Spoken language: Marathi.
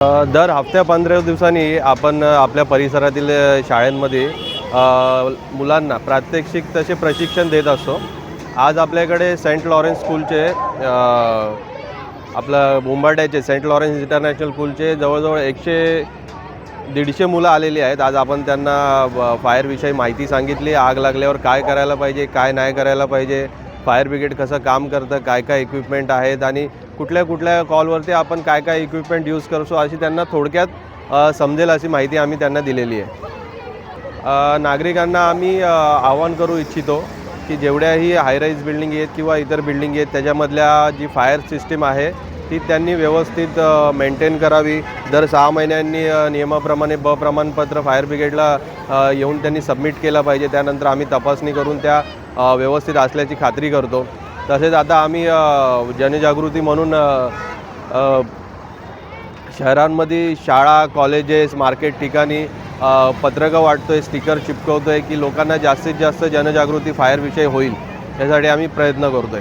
दर हफ्त्या 15 दिवसांनी आपण आपल्या परिसरातील शाळांमध्ये मुलांना प्रात्यक्षिक तसे प्रशिक्षण देत असतो। आज आपल्याकडे सेंट लॉरेन्स स्कूलचे आपलं मुंबाड्याचे सेंट लॉरेन्स इंटरनॅशनल स्कूलचे जवळजवळ 100-150 मुलं आलेली आहेत। आज आपण त्यांना फायरविषयी माहिती सांगितली, आग लागल्यावर काय करायला पाहिजे, काय नाही करायला पाहिजे, फायर ब्रिगेड कसं काम करतं, काय काय इक्विपमेंट आहेत आणि कुठल्या कुठल्या कॉलवरती आपण काय काय इक्विपमेंट यूज करतो अशी त्यांना थोडक्यात समजेल अशी माहिती आम्ही त्यांना दिलेली आहे। नागरिकांना आम्ही आवाहन करू इच्छितो की जेवढ्याही हायराईज बिल्डिंग आहेत किंवा इतर बिल्डिंग आहेत त्याच्यामधल्या जी फायर सिस्टीम आहे ती त्यांनी व्यवस्थित मेंटेन करावी। दर 6 महिन्यांनी नियमाप्रमाणे प्रमाणपत्र फायर ब्रिगेडला येऊन त्यांनी सबमिट केलं पाहिजे। त्यानंतर आम्ही तपासणी करून त्या व्यवस्थित असल्याची खात्री करतो। तसेच आता आम्ही जनजागृती म्हणून शहरांमध्ये शाळा, कॉलेजेस, मार्केट ठिकाणी पत्रकं वाटतोय, स्टिकर चिपकवतोय की लोकांना जास्तीत जास्त जनजागृती फायरविषयी होईल यासाठी आम्ही प्रयत्न करतोय।